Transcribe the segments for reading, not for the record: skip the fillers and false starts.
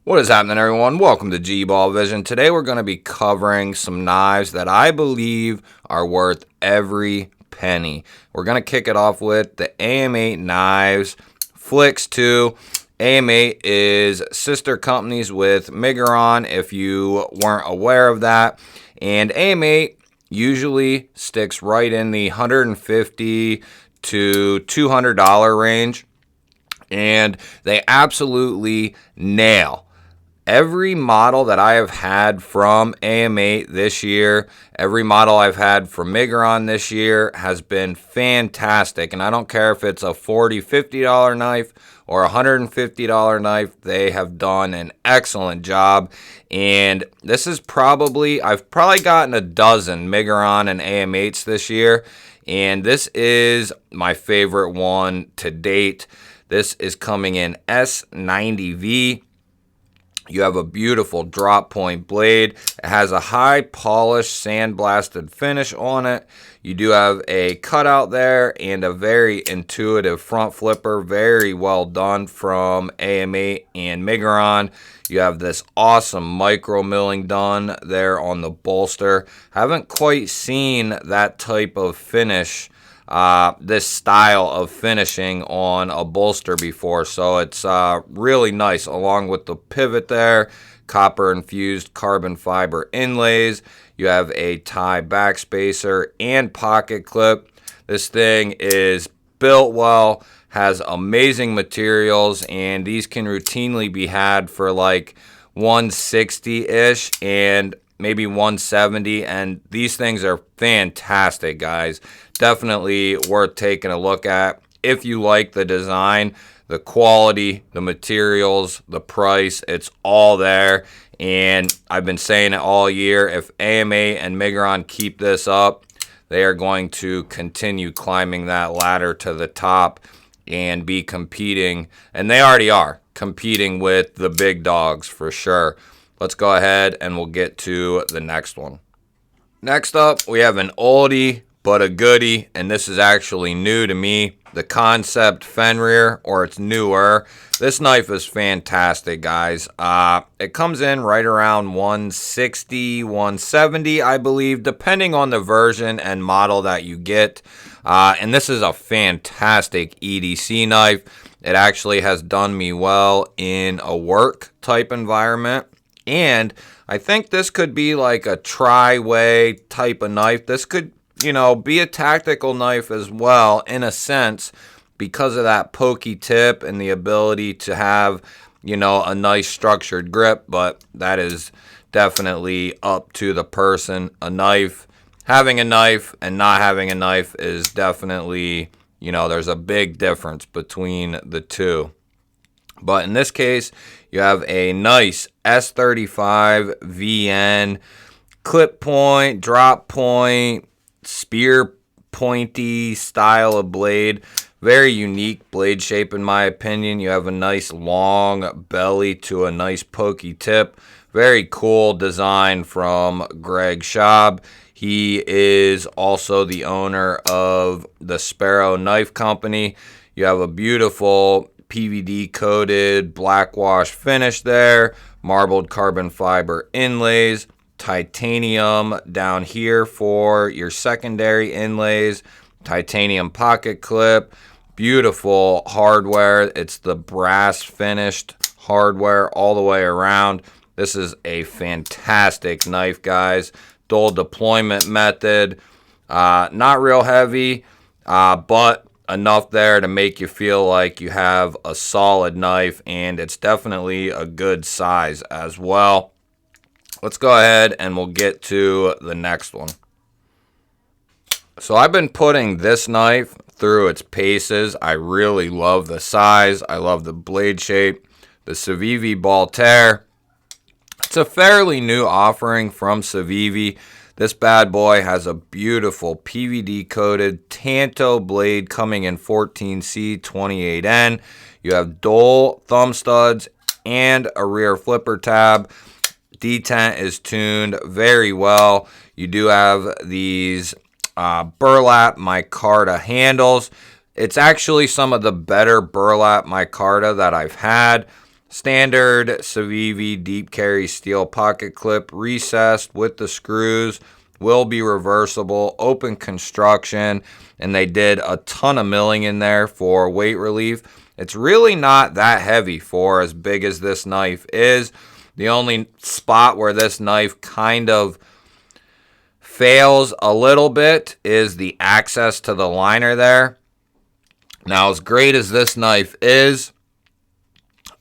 What is happening, everyone? Welcome to GBALL Vision. Today we're going to be covering some knives that I believe are worth every penny. We're going to kick it off with the AM8 knives, Flix 2. AM8 is sister companies with Migron, if you weren't aware of that. And AM8 usually sticks right in the $150 to $200 range. And they absolutely nail every model that I have had from AM8 this year. Every model I've had from Migron this year has been fantastic. And I don't care if it's a $40, $50 knife or a $150 knife. They have done an excellent job. And this is I've probably gotten a dozen Migron and AM8s this year. And this is my favorite one to date. This is coming in S90V. You have a beautiful drop point blade. It has a high polished sandblasted finish on it. You do have a cutout there and a very intuitive front flipper. Very well done from AM8 and Migron. You have this awesome micro milling done there on the bolster. Haven't quite seen that type of finish, this style of finishing on a bolster before, so it's really nice, along with the pivot there, copper infused carbon fiber inlays. You have a tie backspacer and pocket clip. This thing is built well, has amazing materials, and these can routinely be had for like $160-ish and maybe $170, and these things are fantastic, guys. Definitely worth taking a look at if you like the design, the quality, the materials, the price. It's all there, and I've been saying it all year. If AM8 and Migron keep this up, they are going to continue climbing that ladder to the top and be competing, and they already are competing with the big dogs for sure. Let's go ahead and we'll get to the next one. Next up, we have an oldie but a goodie, and this is actually new to me. The Concept Fenreer, or it's newer. This knife is fantastic, guys. It comes in right around $160, $170, I believe, depending on the version and model that you get. And this is a fantastic EDC knife. It actually has done me well in a work type environment. And I think this could be like a tri-way type of knife. This could, be a tactical knife as well, in a sense, because of that pokey tip and the ability to have, a nice structured grip. But that is definitely up to the person. Having a knife and not having a knife is definitely, there's a big difference between the two. But in this case, you have a nice S35 VN clip point, drop point, spear pointy style of blade. Very unique blade shape in my opinion. You have a nice long belly to a nice pokey tip. Very cool design from Greg Schaub. He is also the owner of the Sparrow Knife Company. You have a beautiful PVD coated black wash finish there, marbled carbon fiber inlays, titanium down here for your secondary inlays, titanium pocket clip, beautiful hardware. It's the brass finished hardware all the way around. This is a fantastic knife, guys. Dual deployment method, not real heavy, but enough there to make you feel like you have a solid knife, and it's definitely a good size as well. Let's go ahead and we'll get to the next one. So I've been putting this knife through its paces. I really love the size. I love the blade shape. The CIVI Viv Bal. It's a fairly new offering from CIVI. This bad boy has a beautiful PVD coated Tanto blade coming in 14C 28N. You have dual thumb studs and a rear flipper tab. Detent is tuned very well. You do have these burlap micarta handles. It's actually some of the better burlap micarta that I've had. Standard CIVI deep carry steel pocket clip, recessed with the screws, will be reversible, open construction, and they did a ton of milling in there for weight relief. It's really not that heavy for as big as this knife is. The only spot where this knife kind of fails a little bit is the access to the liner there. Now, as great as this knife is,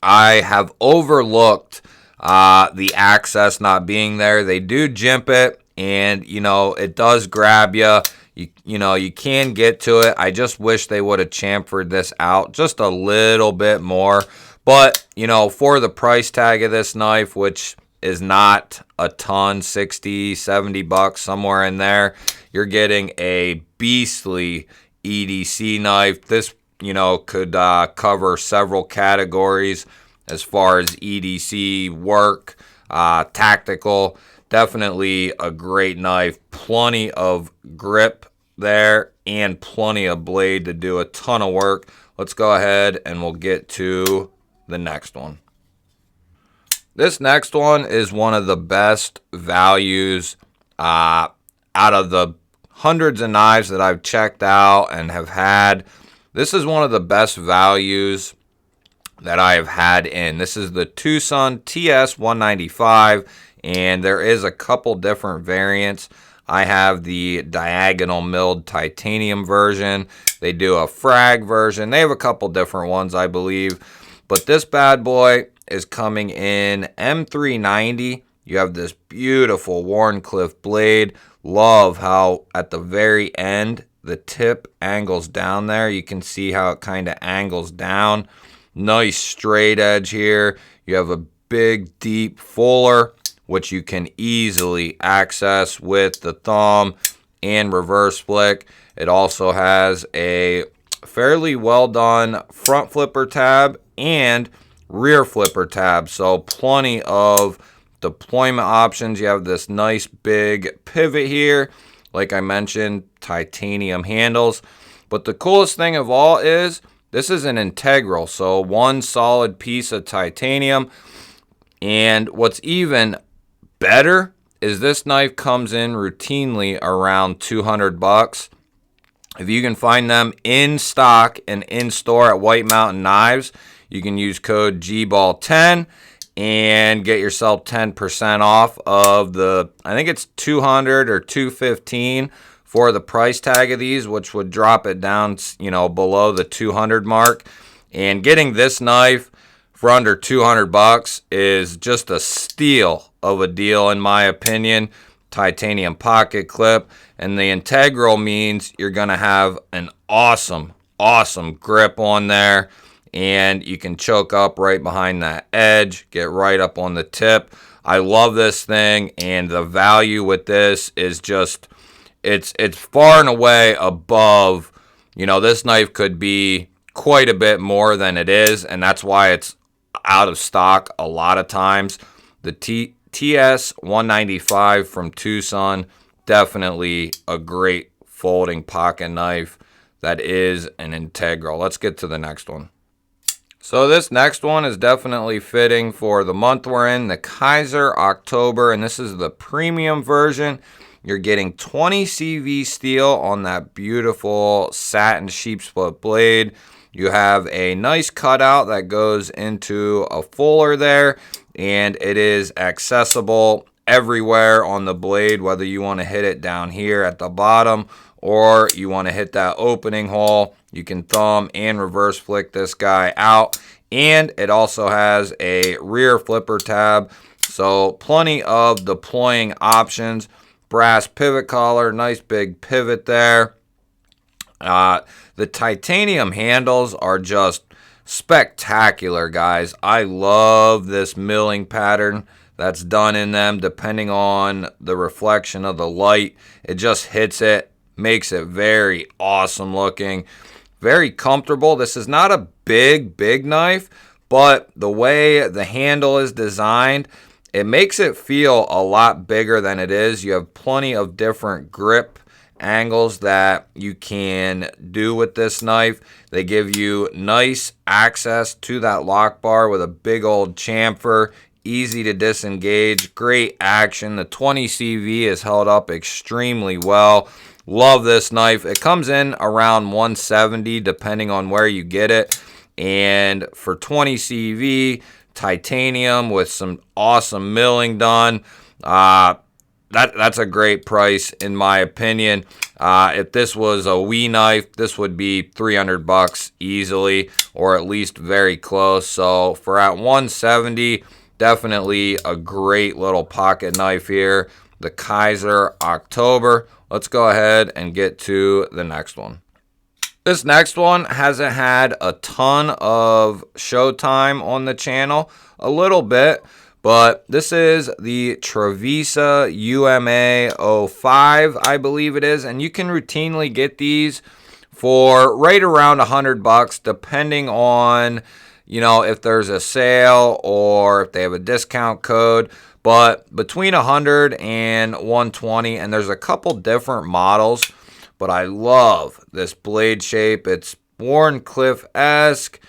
I have overlooked the access not being there. They do jimp it, and, you know, it does grab you. You know, you can get to it. I just wish they would have chamfered this out just a little bit more. But, you know, for the price tag of this knife, which is not a ton, 60, 70 bucks, somewhere in there, you're getting a beastly EDC knife. This, you know, could cover several categories as far as EDC work, tactical. Definitely a great knife. Plenty of grip there and plenty of blade to do a ton of work. Let's go ahead and we'll get to the next one. This next one is one of the best values out of the hundreds of knives that I've checked out and have had. This is one of the best values that I have had in. This is the Tucson TS 195, and there is a couple different variants. I have the diagonal milled titanium version. They do a frag version. They have a couple different ones, I believe. But this bad boy is coming in M390. You have this beautiful Wharncliffe blade. Love how at the very end the tip angles down there. You can see how it kind of angles down. Nice straight edge here. You have a big deep fuller, which you can easily access with the thumb and reverse flick. It also has a fairly well done front flipper tab and rear flipper tab, so plenty of deployment options. You have this nice big pivot here, like I mentioned, titanium handles. But the coolest thing of all is this is an integral, so one solid piece of titanium. And what's even better is this knife comes in routinely around 200 bucks. If you can find them in stock and in store at White Mountain Knives, you can use code GBALL10 and get yourself 10% off of the, I think it's 200 or 215 for the price tag of these, which would drop it down, you know, below the 200 mark. And getting this knife for under 200 bucks is just a steal of a deal, in my opinion. Titanium pocket clip, and the integral means you're gonna have an awesome grip on there, and you can choke up right behind that edge, get right up on the tip. I love this thing, and the value with this is just, it's far and away above, you know, this knife could be quite a bit more than it is, and that's why it's out of stock a lot of times. The TS 195 from Tucson, definitely a great folding pocket knife that is an integral. Let's get to the next one. So this next one is definitely fitting for the month we're in, the Kaiser October, and this is the premium version. You're getting 20 CV steel on that beautiful satin sheepsplit blade. You have a nice cutout that goes into a fuller there, and it is accessible everywhere on the blade, whether you want to hit it down here at the bottom or you want to hit that opening hole. You can thumb and reverse flick this guy out, and it also has a rear flipper tab, so plenty of deploying options. Brass pivot collar, nice big pivot there. The titanium handles are just spectacular, guys. I love this milling pattern that's done in them. Depending on the reflection of the light, it just hits it, makes it very awesome looking, very comfortable. This is not a big knife, but the way the handle is designed, it makes it feel a lot bigger than it is. You have plenty of different grip angles that you can do with this knife. They give you nice access to that lock bar with a big old chamfer. Easy to disengage, great action. The 20 CV is held up extremely well. Love this knife. It comes in around 170 depending on where you get it. And for 20 CV, titanium with some awesome milling done, that's a great price in my opinion. If this was a Wii knife, this would be $300 easily, or at least very close. So for at 170, definitely a great little pocket knife here, the Kaiser October. Let's go ahead and get to the next one. This next one hasn't had a ton of showtime on the channel, a little bit, but this is the Travisa UMA 05, I believe it is, and you can routinely get these for right around $100 depending on, you know, if there's a sale or if they have a discount code, but between 100 and 120, and there's a couple different models, but I love this blade shape. It's Wharncliffe-esque,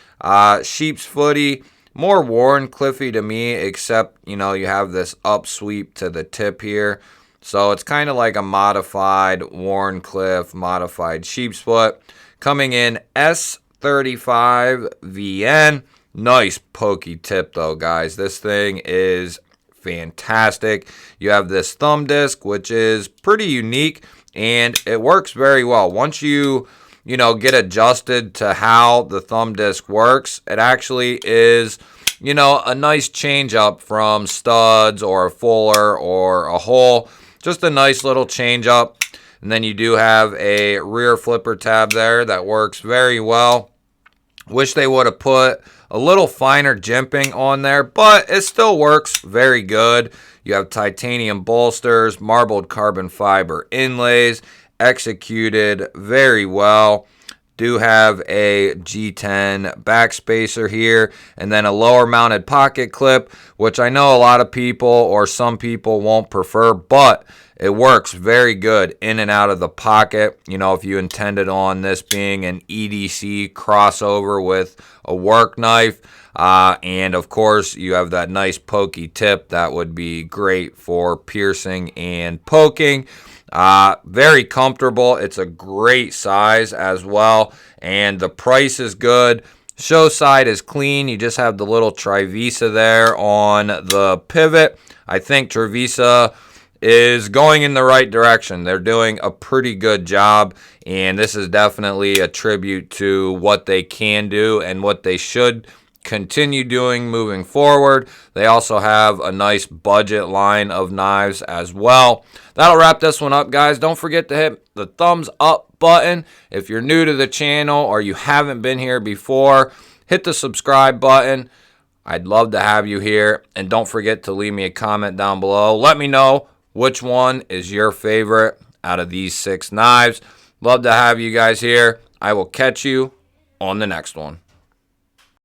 sheep's footy, more Wharncliffe-y to me, except, you know, you have this upsweep to the tip here. So it's kind of like a modified Wharncliffe, modified sheep's foot, coming in S35 VN. Nice pokey tip though, guys. This thing is fantastic. You have this thumb disc, which is pretty unique, and it works very well. Once you get adjusted to how the thumb disc works, it actually is, a nice change up from studs or a fuller or a hole. Just a nice little change up. And then you do have a rear flipper tab there that works very well. Wish they would have put a little finer jimping on there, but it still works very good. You have titanium bolsters, marbled carbon fiber inlays, executed very well. Do have a G10 backspacer here, and then a lower mounted pocket clip, which I know a lot of people or some people won't prefer, but it works very good in and out of the pocket. If you intended on this being an EDC crossover with a work knife, and of course you have that nice pokey tip that would be great for piercing and poking. Very comfortable. It's a great size as well, and the price is good. Show side is clean. You just have the little Travisa there on the pivot. I think Travisa is going in the right direction. They're doing a pretty good job, and this is definitely a tribute to what they can do and what they should continue doing moving forward. They also have a nice budget line of knives as well. That'll wrap this one up, guys. Don't forget to hit the thumbs up button. If you're new to the channel or you haven't been here before, hit the subscribe button. I'd love to have you here. And don't forget to leave me a comment down below. Let me know which one is your favorite out of these 6 knives. Love to have you guys here. I will catch you on the next one.